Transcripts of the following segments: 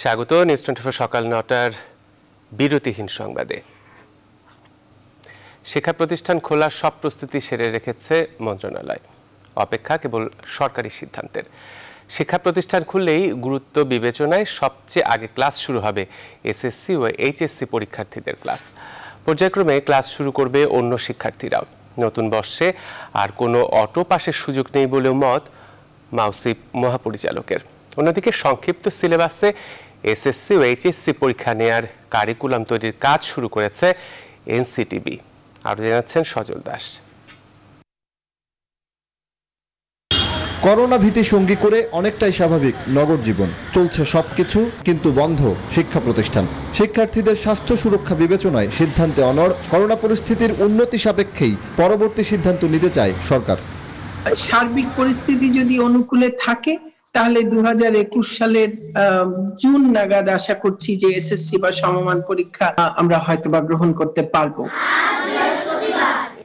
স্বাগত নিউজ 24 সকাল ৯টার বিরতিহীন সংবাদে। শিক্ষা প্রতিষ্ঠান খোলার সব প্রস্তুতি সেরে রেখেছে মন্ত্রণালয়, অপেক্ষা কেবল সরকারি সিদ্ধান্তের। শিক্ষা প্রতিষ্ঠান খুললেই গুরুত্ব বিবেচনায় সবচেয়ে আগে ক্লাস শুরু হবে এসএসসি ও এইচএসসি পরীক্ষার্থীদের ক্লাস। পর্যায়ক্রমে ক্লাস শুরু করবে অন্য শিক্ষার্থীরাও। নতুন বর্ষে আর কোনো অটো পাসের সুযোগ নেই বলেও মত মাউসিপ মহাপরিচালকের। অন্যদিকে সংক্ষিপ্ত সিলেবাসে এসএসসি ও এইচএসসি পরীক্ষা নেয়ার কারিকুলাম তৈরির কাজ শুরু করেছে এনসিটিবি। আরো জানাচ্ছেন সজল দাস। করোনা ভীতি সঙ্গী করে অনেকটাই স্বাভাবিক নগর জীবন, চলছে সবকিছু, কিন্তু বন্ধ শিক্ষা প্রতিষ্ঠান। শিক্ষার্থীদের স্বাস্থ্য সুরক্ষা বিবেচনায় সিদ্ধান্তে অনড়। করোনা পরিস্থিতির উন্নতি সাপেক্ষেই পরবর্তী সিদ্ধান্ত নিতে চায় সরকার। সার্বিক পরিস্থিতি যদি অনুকূলে থাকে তাহলে 2021 সালের জুন নাগাদ আশা করছি যে এসএসসি বা সমমান পরীক্ষা আমরা হয়তোবা গ্রহণ করতে পারবো।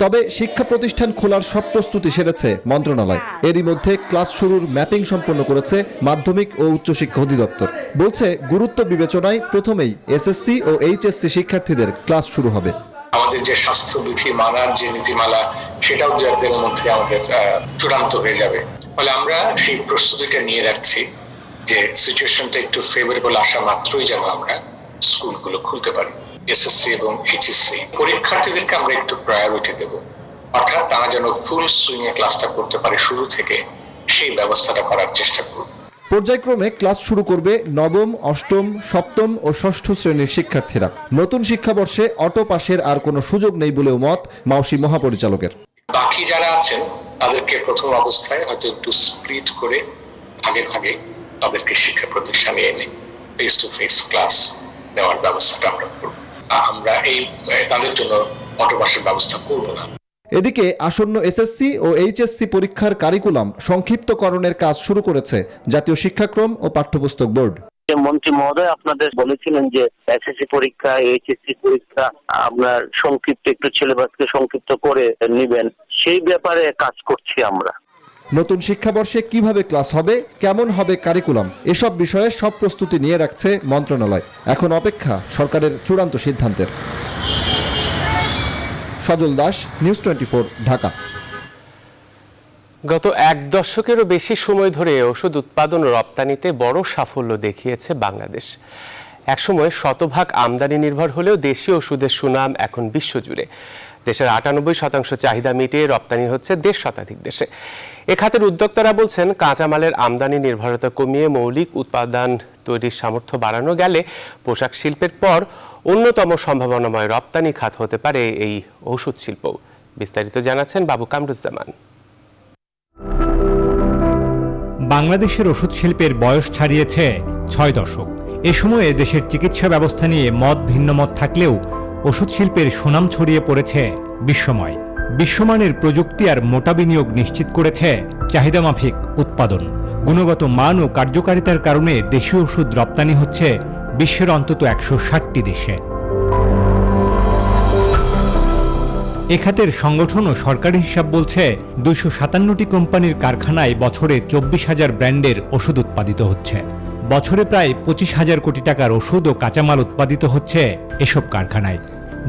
তবে শিক্ষা প্রতিষ্ঠান খোলার সব প্রস্তুতি সেরেছে মন্ত্রণালয়। এরই মধ্যে ক্লাস শুরুর ম্যাপিং সম্পন্ন করেছে মাধ্যমিক ও উচ্চশিক্ষা অধিদপ্তর। বলছে গুরুত্ব বিবেচনায় প্রথমেই এসএসসি ও এইচএসসি শিক্ষার্থীদের ক্লাস শুরু হবে। আমাদের যে স্বাস্থ্যবিধি মানার যে নীতিমালা, সেটাও দু একদিনের মধ্যে আমাদের চূড়ান্ত হয়ে যাবে। ফলে আমরা সেই প্রস্তুতিটা নিয়ে রাখছি যে সিচুয়েশনটা একটু ফেভারেবল আসা মাত্রই যেন আমরা স্কুলগুলো খুলতে পারি। এসএসসি এবং এইচএসসি পরীক্ষার্থীদেরকে আমরা একটু প্রায়োরিটি দেব, অর্থাৎ তারা যেন ফুল সুইং এ ক্লাসটা করতে পারে শুরু থেকে, সেই ব্যবস্থাটা করার চেষ্টা করব। পর্যায়ক্রমে ক্লাস শুরু করবে নবম, অষ্টম, সপ্তম ও ষষ্ঠ শ্রেণীর শিক্ষার্থীরা। নতুন শিক্ষাবর্ষে অটো পাসের আর কোনো সুযোগ নেই বলেও মত মাউসি মহাপরিচালকের। বাকি যারা আছেন তাদেরকে প্রথম অবস্থায় হয়তো একটু স্প্লিট করে ভাগে ভাগে তাদেরকে শিক্ষা প্রতিষ্ঠানে এনে ফেস টু ফেস ক্লাস দেওয়ার ব্যবস্থাটা আমরা করব। আমরা তাদের জন্য অটো পাসের ব্যবস্থা করব না। এদিকে আসন্ন এসএসসি ও এইচএসসি পরীক্ষার কারিকুলাম সংক্ষিপ্তকরণের কাজ শুরু করেছে জাতীয় শিক্ষাক্রম ও পাঠ্যপুস্তক বোর্ড। মন্ত্রী মহোদয় আপনাদের বলেছিলেন যে এসএসসি পরীক্ষা, এইচএসসি পরীক্ষা আপনার সংক্ষিপ্ত একটু সিলেবাসকে সংক্ষিপ্ত করে নেবেন, সেই ব্যাপারে কাজ করছি আমরা। নতুন শিক্ষাবর্ষে কিভাবে ক্লাস হবে, কেমন হবে কারিকুলাম, এসব বিষয়ে সব প্রস্তুতি নিয়ে রাখছে মন্ত্রণালয়। এখন অপেক্ষা সরকারের চূড়ান্ত সিদ্ধান্তের। সজল দাস, নিউজ 24, ঢাকা। গত এক দশকেরও বেশি সময় ধরে ওষুধ উৎপাদন ও রপ্তানিতে বড় সাফল্য দেখিয়েছে বাংলাদেশ। একসময় শতভাগ আমদানি নির্ভর হলেও দেশীয় ওষুধের সুনাম এখন বিশ্বজুড়ে। দেশের 98% চাহিদা মিটিয়ে রপ্তানি হচ্ছে দেশ শতাধিক দেশে। এ খাতের উদ্যোক্তারা বলছেন, কাঁচামালের আমদানি নির্ভরতা কমিয়ে মৌলিক উৎপাদন তৈরির সামর্থ্য বাড়ানো গেলে পোশাক শিল্পের পর অন্যতম সম্ভাবনাময় রপ্তানি খাত হতে পারে এই ওষুধ শিল্প। বিস্তারিত জানাচ্ছেন বাবু কামরুজ্জামান। বাংলাদেশের ওষুধ শিল্পের বয়স ছাড়িয়েছে 6 দশক। এ সময়ে দেশের চিকিৎসা ব্যবস্থা নিয়ে ভিন্ন মত থাকলেও ওষুধ শিল্পের সুনাম ছড়িয়ে পড়েছে বিশ্বময়। বিশ্বমানের প্রযুক্তি আর মোটা বিনিয়োগ নিশ্চিত করেছে চাহিদামাফিক উৎপাদন। গুণগত মান ও কার্যকারিতার কারণে দেশীয় ওষুধ রপ্তানি হচ্ছে বিশ্বের অন্তত 160টি দেশে। এ খাতের সংগঠন ও সরকারি হিসাব বলছে 257টি কোম্পানির কারখানায় বছরে 24,000 ব্র্যান্ডের ওষুধ উৎপাদিত হচ্ছে। বছরে প্রায় 25,000 কোটি টাকার ওষুধ ও কাঁচামাল উৎপাদিত হচ্ছে এসব কারখানায়,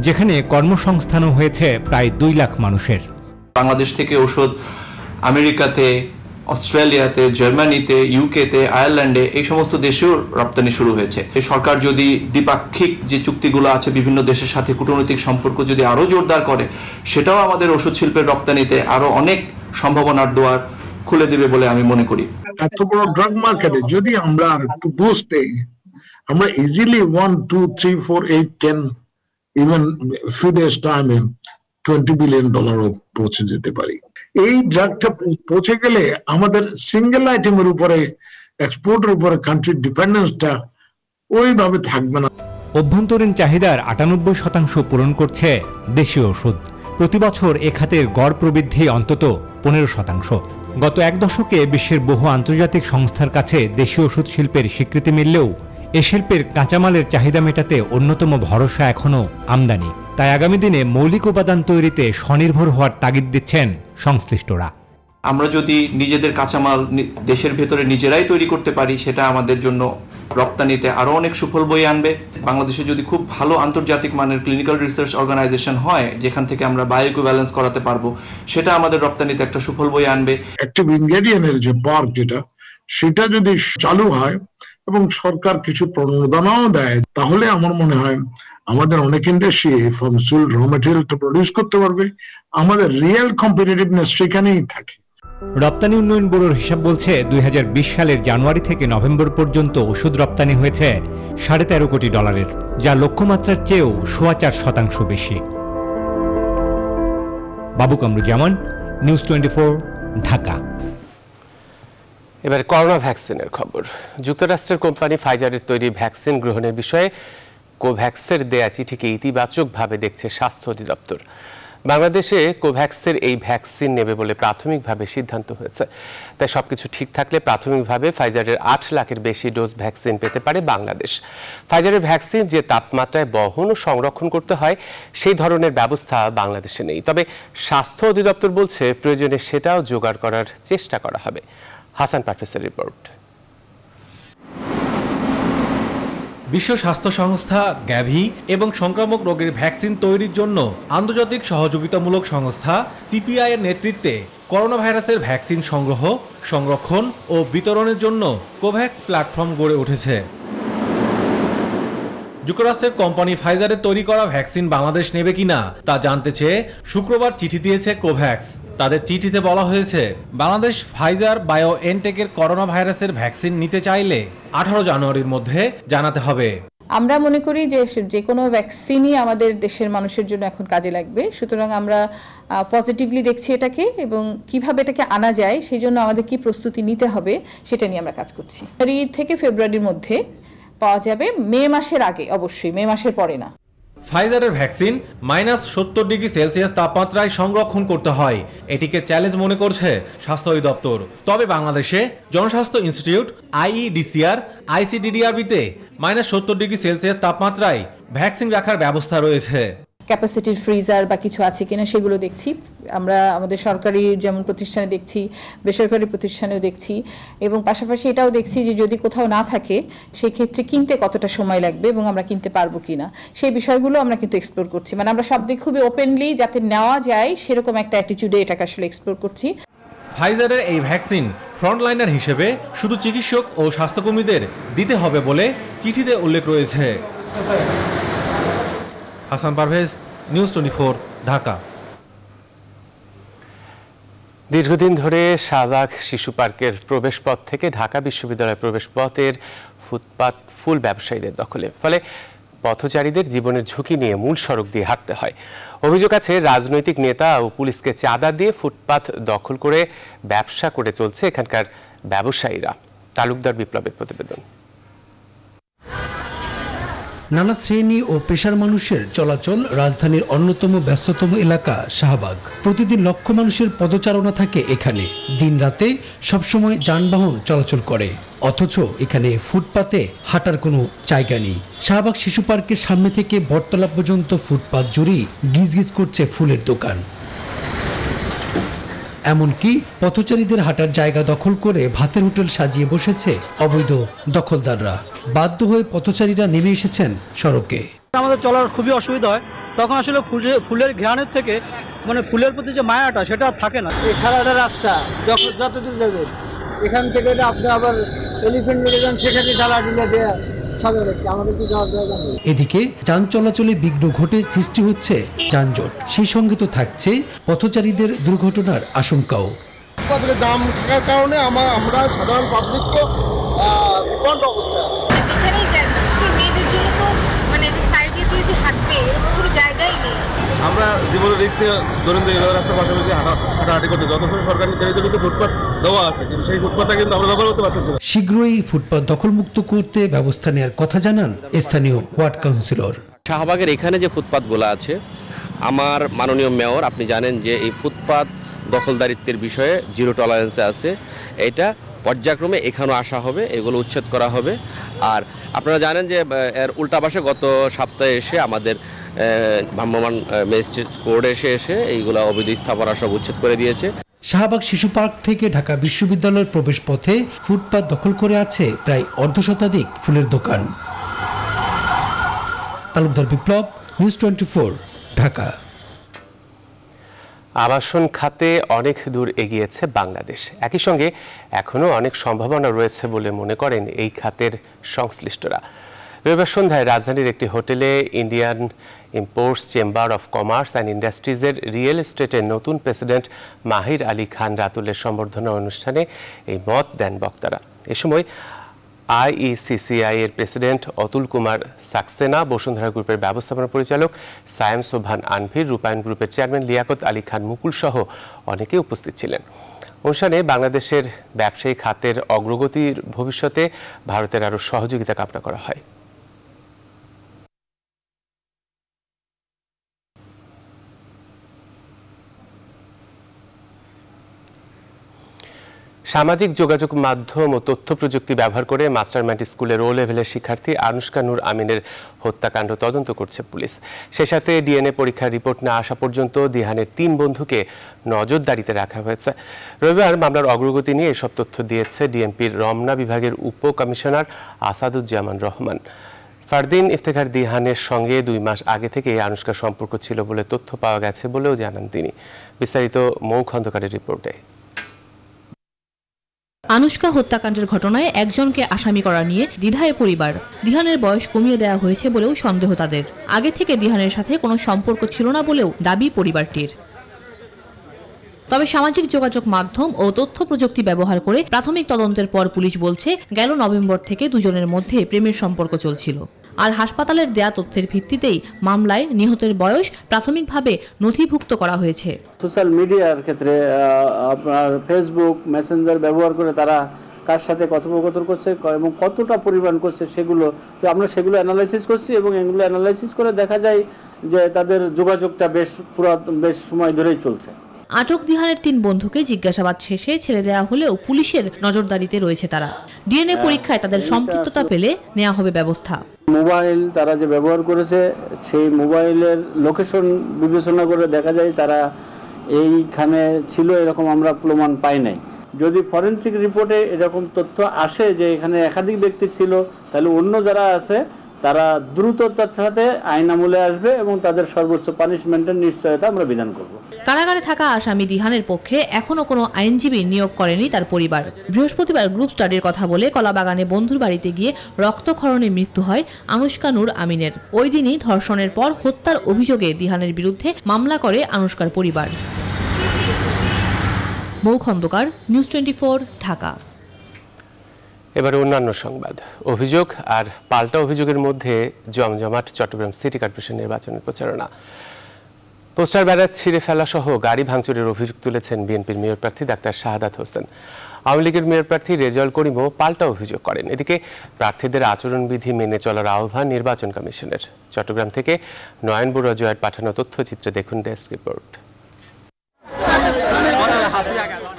যেখানে কর্মসংস্থানও হয়েছে প্রায় 2 লাখ মানুষের। বাংলাদেশ থেকে ওষুধ আমেরিকাতে, অস্ট্রেলিয়াতে, জার্মানিতে, ইউকেতে, আয়ারল্যান্ডে, এই সমস্ত দেশেও রপ্তানি শুরু হয়েছে। সরকার যদি দ্বিপাক্ষিক যে চুক্তিগুলো আছে বিভিন্ন দেশের সাথে, কূটনৈতিক সম্পর্ক যদি আরো জোরদার করে, সেটাও আমাদের ওষুধ শিল্পের রপ্তানিতে আরো অনেক সম্ভাবনার দুয়ার খুলে দেবে বলে আমি মনে করি। এত বড় ড্রাগ মার্কেটে যদি আমরা একটু বুস্ট দেই, আমরা ইজিলি 1, 2, 3, 4, 8, 10 ইভেন ফিউ ডেজ টাইমে $20 বিলিয়ন পৌঁছে যেতে পারি। এই ড্রাগটা পৌঁছে গেলে আমাদের সিঙ্গেল আইটেমের উপরে, এক্সপোর্টের উপরে কান্ট্রির ডিপেন্ডেন্সটা ওইভাবে থাকবে না। অভ্যন্তরীণ চাহিদার 98% পূরণ করছে দেশীয় ওষুধ। প্রতি বছর এ খাতের গড় প্রবৃদ্ধি অন্তত 15%। গত এক দশকে বিশ্বের বহু আন্তর্জাতিক সংস্থার কাছে দেশীয় ওষুধ শিল্পের স্বীকৃতি মিললেও এ শিল্পের কাঁচামালের চাহিদা মেটাতে অন্যতম ভরসা এখনও আমদানি। তাই আগামী দিনে মৌলিক উপাদান তৈরিতে স্বনির্ভর হওয়ার তাগিদ দিচ্ছেন সংশ্লিষ্টরা। আমরা যদি নিজেদের কাঁচামাল দেশের ভেতরে নিজেরাই তৈরি করতে পারি, সেটা আমাদের জন্য রপ্তানিতে আরো অনেক সুফল বয়ে আনবে। বাংলাদেশে যদি খুব ভালো আন্তর্জাতিক মানের ক্লিনিক্যাল রিসার্চ অর্গানাইজেশন হয় যেখান থেকে আমরা বায়োইকুইভ্যালেন্স করাতে পারবো, সেটা আমাদের রপ্তানিতে একটা সুফল বয়ে আনবে। অ্যাক্টিভ ইনগ্রেডিয়েন্টের যে পার্ক সেটা যদি চালু হয় এবং সরকার কিছু প্রণোদনাও দেয়, তাহলে আমার মনে হয় আমাদের অনেক ইন্ডাস্ট্রি ফার্মাসিউটিক্যাল র ম্যাটেরিয়ালটা প্রডিউস করতে পারবে। আমাদের রিয়েল কম্পিটিটিভনেস সেখানেই থাকে। রপ্তানি উন্নয়ন ব্যুরোর হিসাব বলছে 2020 সালের জানুয়ারি থেকে নভেম্বর পর্যন্ত ওষুধ রপ্তানি হয়েছে $13.5 কোটি, যা লক্ষ্যমাত্রার চেয়েও 4.25% বেশি। বাবু কামরুজ্জামান, নিউজ 24, ঢাকা। এবার করোনা ভ্যাকসিনের খবর। যুক্তরাষ্ট্রের কোম্পানি ফাইজারের তৈরি ভ্যাকসিন গ্রহণের বিষয়ে কোভ্যাক্সের দেয়া চিঠিকে ইতিবাচকভাবে দেখছে স্বাস্থ্য অধিদপ্তর। বাংলাদেশে কোভ্যাক্সের এই ভ্যাকসিন নেবে বলে প্রাথমিকভাবে সিদ্ধান্ত হয়েছে। তাই সবকিছু ঠিক থাকলে প্রাথমিকভাবে ফাইজারের 8 লাখের বেশি ডোজ ভ্যাকসিন পেতে পারে বাংলাদেশ। ফাইজারের ভ্যাকসিন যে তাপমাত্রায় বহন ও সংরক্ষণ করতে হয় সেই ধরনের ব্যবস্থা বাংলাদেশে নেই। তবে স্বাস্থ্য অধিদপ্তর বলছে প্রয়োজনে সেটাও জোগাড় করার চেষ্টা করা হবে। হাসান পারভেজের রিপোর্ট। বিশ্ব স্বাস্থ্য সংস্থা, গ্যাভি এবং সংক্রামক রোগের ভ্যাকসিন তৈরির জন্য আন্তর্জাতিক সহযোগিতামূলক সংস্থা সিপিআই এর নেতৃত্বে করোনা ভাইরাসের ভ্যাকসিন সংগ্রহ, সংরক্ষণ ও বিতরণের জন্য কোভ্যাক্স প্ল্যাটফর্ম গড়ে উঠেছে। যুক্তরাষ্ট্রের কোম্পানি ফাইজারের তৈরি করা ভ্যাকসিন বাংলাদেশ নেবে কিনা তা জানতে চেয়ে শুক্রবার চিঠি দিয়েছে কোভ্যাক্স। তাদের চিঠিতে বলা হয়েছে, বাংলাদেশ ফাইজার বায়োএনটেকের করোনা ভাইরাসের ভ্যাকসিন নিতে চাইলে 18 জানুয়ারির মধ্যে জানাতে হবে। আমরা মনে করি যে কোনো ভ্যাকসিনই আমাদের দেশের মানুষের জন্য এখন কাজে লাগবে, সুতরাং আমরা পজিটিভলি দেখছি এটাকে, এবং কিভাবে এটাকে আনা যায় সেই জন্য আমাদের কি প্রস্তুতি নিতে হবে সেটা নিয়ে আমরা কাজ করছি। জানুয়ারি থেকে ফেব্রুয়ারির মধ্যে পাওয়া যাবে, মে মাসের আগে, অবশ্যই মে মাসের পরে না। ফাইজারের ভ্যাকসিন -70°C তাপমাত্রায় সংরক্ষণ করতে হয়, এটিকে চ্যালেঞ্জ মনে করছে স্বাস্থ্য অধিদপ্তর। তবে বাংলাদেশে জনস্বাস্থ্য ইনস্টিটিউট, IEDCR, ICDDRBতে -70°C তাপমাত্রায় ভ্যাকসিন রাখার ব্যবস্থা রয়েছে। ক্যাপাসিটির ফ্রিজার বা কিছু আছে কিনা সেগুলো দেখছি। আমরা আমাদের সরকারি যেমন প্রতিষ্ঠানে দেখছি, বেসরকারি প্রতিষ্ঠানেও দেখছি, এবং পাশাপাশি এটাও দেখছি যে যদি কোথাও না থাকে সেই ক্ষেত্রে কিনতে কতটা সময় লাগবে এবং আমরা কিনতে পারবো কিনা, সেই বিষয়গুলো আমরা কিন্তু এক্সপ্লোর করছি। মানে আমরা সব দিক খুবই ওপেনলি যাতে নেওয়া যায় সেরকম একটা অ্যাটিটিউডে এটাকে আসলে এক্সপ্লোর করছি। ফাইজারের এই ভ্যাকসিন ফ্রন্টলাইনার হিসেবে শুধু চিকিৎসক ও স্বাস্থ্যকর্মীদের দিতে হবে বলে চিঠিতে উল্লেখ রয়েছে। হাসান পারভেজ, নিউজ 24, ঢাকা। দীর্ঘদিন ধরে শাহবাগ শিশু পার্কের প্রবেশপথ থেকে ঢাকা বিশ্ববিদ্যালয়ের প্রবেশপথের ফুটপাত ফুল ব্যবসায়ীদের দখলে, ফলে পথচারীদের জীবনের ঝুঁকি নিয়ে মূল সড়ক দিয়ে হাঁটতে হয়। অভিযোগ আছে রাজনৈতিক নেতা ও পুলিশকে চাঁদা দিয়ে ফুটপাত দখল করে ব্যবসা করে চলছে এখানকার ব্যবসায়ীরা। তালুকদার বিপ্লবের প্রতিবেদন। নানা শ্রেণী ও পেশার মানুষের চলাচল রাজধানীর অন্যতম ব্যস্ততম এলাকা শাহবাগ। প্রতিদিন লক্ষ মানুষের পদচারণা থাকে এখানে, দিন রাতে সবসময় যানবাহন চলাচল করে, অথচ এখানে ফুটপাতে হাঁটার কোনো জায়গা নেই। শাহবাগ শিশু পার্কের সামনে থেকে বটতলা পর্যন্ত ফুটপাত জুড়েই গিজগিজ করছে ফুলের দোকান। এমনকি পথচারীদের হাঁটার জায়গা দখল করে ভাতের হোটেল সাজিয়ে বসেছে অবৈধ দখলদাররা। বাধ্য হয়ে পথচারীরা নেমে এসেছেন সড়কে। আমাদের চলার খুবই অসুবিধা হয়, তখন আসলে ফুলের ঘ্রাণের থেকে মানে ফুলের প্রতি যে মায়াটা সেটা থাকে না। এই সারাটা রাস্তা যতদূর যাবে এখান থেকে আপনি আবার এলিফ্যান্ট মিলে যান, সেখানে ঢালা ঢিলে দেয়া। এদিকে যান চলাচলে বিঘ্ন ঘটে সৃষ্টি হচ্ছে যানজট, সেই সঙ্গে তো থাকছে পথচারীদের দুর্ঘটনার আশঙ্কাও। জাম থাকার কারণে আমরা সাধারণ পাবলিক তো যেখানেই যাই, বিশেষ করে মেয়েদের জন্য তো মানে যে সাইড দিয়ে যে হাঁটবে এরকম কোনো জায়গাই নেই। আমরা জীবনের রিস্ক নিয়ে দৈনন্দিন রাস্তার পাশাপাশি হাঁটাহাঁটি করতে যথেষ্ট সরকারি কিন্তু ফুটপাত দেওয়া আছে, কিন্তু সেই ফুটপাতটা কিন্তু আমরা ব্যবহার করতে পারতেছি না। শীঘ্রই ফুটপাত দখলমুক্ত করতে ব্যবস্থা নেওয়ার কথা জানান স্থানীয় ওয়ার্ড কাউন্সিলর। শাহবাগের এখানে যে ফুটপাতগুলো আছে, আমার মাননীয় মেয়র আপনি জানেন যে এই ফুটপাত দখলদারিত্বের বিষয়ে জিরো টলারেন্সে আছে। এটা পর্যায়ক্রমে এখানেও আসা হবে, এগুলো উচ্ছেদ করা হবে। আর আপনারা জানেন যে এর উল্টা পাশে গত সপ্তাহে এসে আমাদের ভ্রাম্যমাণ ম্যাজিস্ট্রেট কোর্ট এসে এইগুলো অবৈধ স্থাপনা সব উচ্ছেদ করে দিয়েছে। শাহবাগ শিশু পার্ক থেকে ঢাকা বিশ্ববিদ্যালয়ের প্রবেশ পথে ফুটপাত দখল করে আছে প্রায় অর্ধশতাধিক ফুলের দোকান। তালুকদার বিপ্লব, নিউজ 24, ঢাকা। আবাসন খাতে অনেক দূর এগিয়েছে বাংলাদেশ, একই সঙ্গে এখনও অনেক সম্ভাবনা রয়েছে বলে মনে করেন এই খাতের সংশ্লিষ্টরা। রবিবার সন্ধ্যায় রাজধানীর একটি হোটেলে Indian imports chamber of commerce and ইন্ডাস্ট্রিজের রিয়েল এস্টেটের নতুন প্রেসিডেন্ট মাহির আলী খান রাতুলের সম্বর্ধনা অনুষ্ঠানে এই মত দেন বক্তারা। এ সময় IECCI এর প্রেসিডেন্ট অতুল কুমার সাক্সেনা, বসুন্ধরা গ্রুপের ব্যবস্থাপনা পরিচালক সায়েম সোভান আনভির, রূপায়ণ গ্রুপের চেয়ারম্যান লিয়াকত আলী খান মুকুল সহ অনেকে উপস্থিত ছিলেন। অনুষ্ঠানে বাংলাদেশের ব্যবসায়ী খাতের অগ্রগতির ভবিষ্যতে ভারতের আরও সহযোগিতা কামনা করা হয়। সামাজিক যোগাযোগ মাধ্যম ও তথ্য প্রযুক্তি ব্যবহার করে মাস্টারমাইন্ড স্কুলের ও লেভেলের শিক্ষার্থী আনুশকা নূর আমিনের হত্যাকাণ্ড তদন্ত করছে পুলিশ। সে সাথে ডিএনএ পরীক্ষার রিপোর্ট না আসা পর্যন্ত দিহানের 3 বন্ধুকে নজরদারিতে রাখা হয়েছে। রবিবার মামলার অগ্রগতি নিয়ে এসব তথ্য দিয়েছে ডিএমপির রমনা বিভাগের উপকমিশনার আসাদুজ্জামান রহমান। ফারদিন ইফতেখার দিহানের সঙ্গে 2 মাস আগে থেকে আনুশকার সম্পর্ক ছিল বলে তথ্য পাওয়া গেছে বলেও জানান তিনি। বিস্তারিত মৌ খন্দকারের রিপোর্টে। আনুশকা হত্যাকাণ্ডের ঘটনায় একজনকে আসামি করা নিয়ে দ্বিধায় পরিবার। দিহানের বয়স কমিয়ে দেওয়া হয়েছে বলেও সন্দেহ তাদের। আগে থেকে দিহানের সাথে কোনো সম্পর্ক ছিল না বলেও দাবি পরিবারটির। তবে সামাজিক যোগাযোগ মাধ্যম ও তথ্য প্রযুক্তি ব্যবহার করে প্রাথমিক তদন্তের পর পুলিশ বলছে গেল নভেম্বর থেকে দুজনের মধ্যে প্রেমের সম্পর্ক চলছিল। আর হাসপাতালের দেয়া তথ্যের ভিত্তিতেই মামলায় নিহতের বয়স প্রাথমিকভাবে নথিভুক্ত করা হয়েছে। সোশ্যাল মিডিয়ার ক্ষেত্রে আপনার ফেসবুক মেসেঞ্জার ব্যবহার করে তারা কার সাথে কথোপকথন করছে এবং কতটা পরিমাণ করছে সেগুলো তো আমরা সেগুলো অ্যানালাইসিস করছি এবং এগুলো অ্যানালাইসিস করে দেখা যায় যে তাদের যোগাযোগটা বেশ সময় ধরেই চলছে। আটক দিহানের 3 বন্ধুকে জিজ্ঞাসাবাদ শেষে ছেড়ে দেওয়া হলেও পুলিশের নজরদারিতে রয়েছে তারা। ডিএনএ পরীক্ষায় তাদের সম্পৃক্ততা পেলে নেওয়া হবে ব্যবস্থা। মোবাইল তারা যে ব্যবহার করেছে সেই মোবাইলের লোকেশন বিবেচনা করে দেখা যায় তারা এইখানে ছিল এরকম আমরা প্রমাণ পাই নাই। যদি ফরেনসিক রিপোর্টে এরকম তথ্য আসে যে এখানে একাধিক ব্যক্তি ছিল তাহলে অন্য যারা আছে তারা দ্রুততার সাথে আইন আমলে আসবে এবং তাদের সর্বোচ্চ পানিশমেন্টের নিশ্চয়তা আমরা বিধান করব। কারাগারে থাকা আসামি দিহানের পক্ষে এখনো কোনো আইনজীবী নিয়োগ করেনি তার পরিবার। বৃহস্পতিবার গ্রুপ স্টাডির কথা বলে কলাবাগানে বন্ধুর বাড়িতে গিয়ে রক্তক্ষরণে মৃত্যু হয় আনুশকা নূর আমিনের। ওই দিনই ধর্ষণের পর হত্যার অভিযোগে দিহানের বিরুদ্ধে মামলা করে আনুশকার পরিবার। মৌ খন্দকার, নিউজ 24, ঢাকা। এবারে অন্যান্য সংবাদ। অভিযোগ আর পাল্টা অভিযোগের মধ্যে জমজমাট চট্টগ্রাম সিটি কর্পোরেশন নির্বাচনের প্রচারণা। পোস্টার ব্যানার ছিঁড়ে ফেলা সহ গাড়ি ভাঙচুরের অভিযোগ তুলেছেন বিএনপির মেয়র প্রার্থী ডাক্তার শাহাদাত হোসেন। আওয়ামী লীগের মেয়র প্রার্থী রেজাউল করিমও পাল্টা অভিযোগ করেন। এদিকে প্রার্থীদের আচরণবিধি মেনে চলার আহ্বান নির্বাচন কমিশনের। চট্টগ্রাম থেকে নয়ন বড়ুয়া জয়ের পাঠানো তথ্যচিত্রে দেখুন ডেস্ক রিপোর্ট।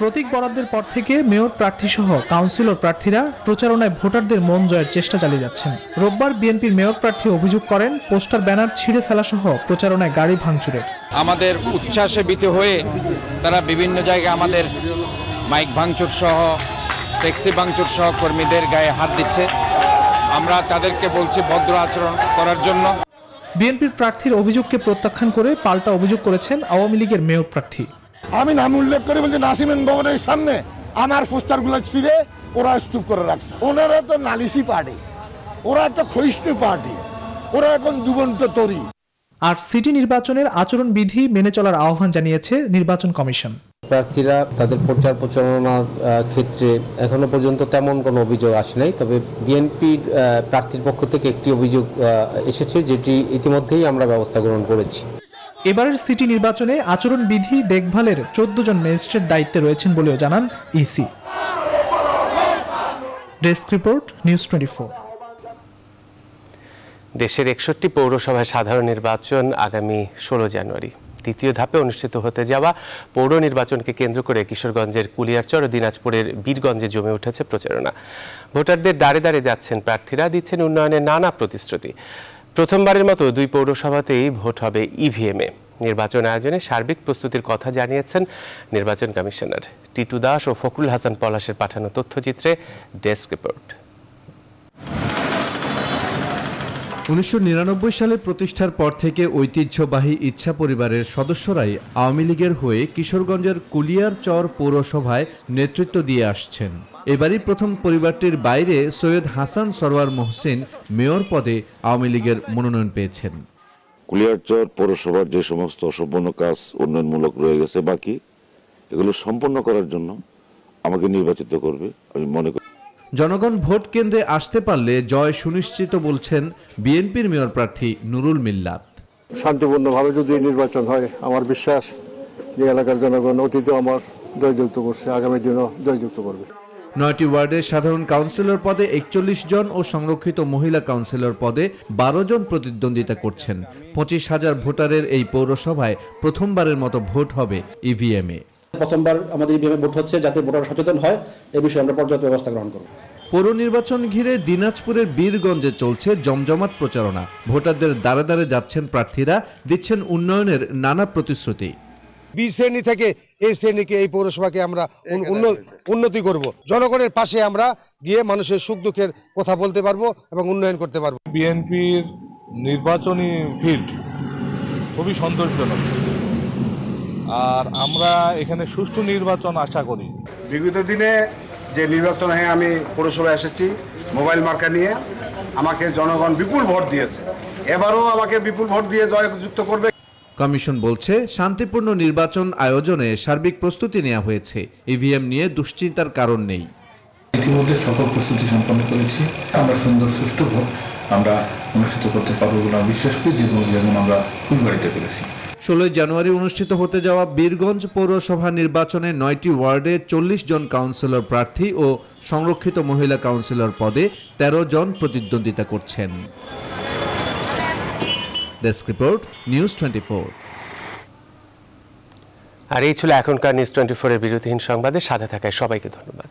প্রতীক বরাদ্দের পর থেকে মেয়র প্রার্থী সহ কাউন্সিলর প্রার্থীরা প্রচারণায় ভোটারদের মন জয়ের চেষ্টা চালিয়ে যাচ্ছেন। রোববার বিএনপির মেয়র প্রার্থী অভিযোগ করেন পোস্টার ব্যানার ছিঁড়ে ফেলা সহ প্রচারণায় গাড়ি ভাঙচুরের। আমাদের উচ্ছ্বাসে বিতে হয়ে তারা বিভিন্ন জায়গায় আমাদের মাইক ভাঙচুর সহ ট্যাক্সি ভাঙচুর সহ কর্মীদের গায়ে হাত দিচ্ছে। আমরা তাদেরকে বলছি ভদ্র আচরণ করার জন্য। বিএনপির প্রার্থীর অভিযোগকে প্রত্যাখ্যান করে পাল্টা অভিযোগ করেছেন আওয়ামী লীগের মেয়র প্রার্থী। আমি নাম উল্লেখ করে বলছি নাসিমেন ভবনের সামনে আমার পোস্টারগুলো ছিঁড়ে ওরা স্তূপ করে রাখছে। ওনারা তো নালিশি পার্টি, ওরা একটা ক্ষয়িষ্ণু পার্টি, ওরা এখন দুবন্ত তরি। আর সিটি নির্বাচনের আচরণবিধি মেনে চলার আহ্বান জানিয়েছে নির্বাচন কমিশন। প্রার্থীরা তাদের প্রচারণার ক্ষেত্রে এখনো পর্যন্ত তেমন কোনো অভিযোগ আসে নাই, তবে বিএনপির প্রার্থীর পক্ষ থেকে একটি অভিযোগ এসেছে যেটি ইতিমধ্যেই আমরা ব্যবস্থা গ্রহণ করেছি। এবারের সিটি নির্বাচনে আচরণবিধি দেখভালের 14 জন ম্যাজিস্ট্রেট দায়িত্বে রয়েছেন বলেও জানান ইসি। Desk report, news 24। দেশের 61টি পৌরসভায় সাধারণ নির্বাচন আগামী 16 জানুয়ারি। দ্বিতীয় ধাপে অনুষ্ঠিত হতে যাওয়া পৌর নির্বাচনকে কেন্দ্র করে কিশোরগঞ্জের কুলিয়ারচর ও দিনাজপুরের বীরগঞ্জে জমে উঠেছে প্রচারণা। ভোটারদের দ্বারে দ্বারে যাচ্ছেন প্রার্থীরা, দিচ্ছেন উন্নয়নের নানা প্রতিশ্রুতি। প্রথমবারের মতো 2 পৌরসভাতেই ভোট হবে ইভিএমে। নির্বাচন আয়োজনে সার্বিক প্রস্তুতির কথা জানিয়েছেন নির্বাচন কমিশনার। টিটু দাস ও ফখরুল হাসান পলাশের পাঠানো তথ্যচিত্রে ডেস্ক রিপোর্ট। 1999 সালে প্রতিষ্ঠার পর থেকে ঐতিহ্যবাহী ইচ্ছা পরিবারের সদস্যরাই আওয়ামী লীগের হয়ে কিশোরগঞ্জের কুলিয়ারচর পৌরসভায় নেতৃত্ব দিয়ে আসছেন। এবারই প্রথম পরিবারটির বাইরে সৈয়দ হাসান সরওয়ার মোহসিন মেয়র পদে আওয়ামী লীগের মনোনয়ন পেয়েছেন। কুলিয়ারচর পৌরসভার যে সমস্ত অসম্পূর্ণ কাজ উন্নয়নমূলক রয়ে গেছে বাকি, এগুলো সম্পন্ন করার জন্য আমাকে নির্বাচিত করবে আমি মনে করি। জনগণ ভোট কেন্দ্রে আসতে পারলে জয় সুনিশ্চিত বলছেন বিএনপির মেয়র প্রার্থী নুরুল মিল্লাত। শান্তিপূর্ণভাবে যদি নির্বাচন হয়, আমার বিশ্বাস যে এলাকার জনগণ অতীতেও আমার জয়যুক্ত করছে, আগামী দিনও জয়যুক্ত করবে। 9টি ওয়ার্ডের সাধারণ কাউন্সিলর পদে 41 জন ও সংরক্ষিত মহিলা কাউন্সিলর পদে 12 জন প্রতিদ্বন্দ্বিতা করছেন। 25,000 ভোটারের এই পৌরসভায় প্রথমবারের মতো ভোট হবে ইভিএমে। প্রথমবার আমাদের ইভিএমে ভোট হচ্ছে, যাতে ভোটার সচেতন হয় এ বিষয়ে আমরা পর্যাপ্ত ব্যবস্থা গ্রহণ করব। পৌর নির্বাচন ঘিরে দিনাজপুরের বীরগঞ্জে চলছে জমজমাট প্রচারণা। ভোটারদের দ্বারে দ্বারে যাচ্ছেন প্রার্থীরা, দিচ্ছেন উন্নয়নের নানা প্রতিশ্রুতি। বি শ্রেণী থেকে এই শ্রেণীকে, এই পৌরসভাকে আমরা উন্নতি করব। জনগণের পাশে আমরা গিয়ে মানুষের সুখ দুঃখের কথা বলতে পারবো এবং উন্নয়ন করতে পারবো। বিএনপির নির্বাচনী ফিল্ড খুবই সন্তোষজনক, আর আমরা এখানে সুষ্ঠু নির্বাচন আশা করি। বিগত দিনে যে নির্বাচনে আমি পৌরসভায় এসেছি মোবাইল মার্কা নিয়ে, আমাকে জনগণ বিপুল ভোট দিয়েছে, এবারও আমাকে বিপুল ভোট দিয়ে জয়যুক্ত করবে। কমিশন বলছে শান্তিপূর্ণ নির্বাচন আয়োজনে সার্বিক প্রস্তুতি নেওয়া হয়েছে। ইভিএম নিয়ে দুশ্চিন্তার কারণ নেই। ইতিমধ্যে সকল প্রস্তুতি সম্পন্ন করেছি। আমরা সুন্দর সুষ্ঠু ভোট আমরা অনুষ্ঠিত করতে পারবো বলে বিশ্বাস করি, যেমন আমরা ফুলবাড়িতে পেরেছি। 16 জানুয়ারি অনুষ্ঠিত হতে যাওয়া বীরগঞ্জ পৌরসভা নির্বাচনে 9টি ওয়ার্ডে 40 জন কাউন্সিলর প্রার্থী ও সংরক্ষিত মহিলা কাউন্সিলর পদে 13 জন প্রতিদ্বন্দ্বিতা করছেন। Desk report, news 24। আর এই ছিল এখনকার নিউজ 24 এর বিরতিহীন সংবাদে সাথে থাকায় সবাইকে ধন্যবাদ।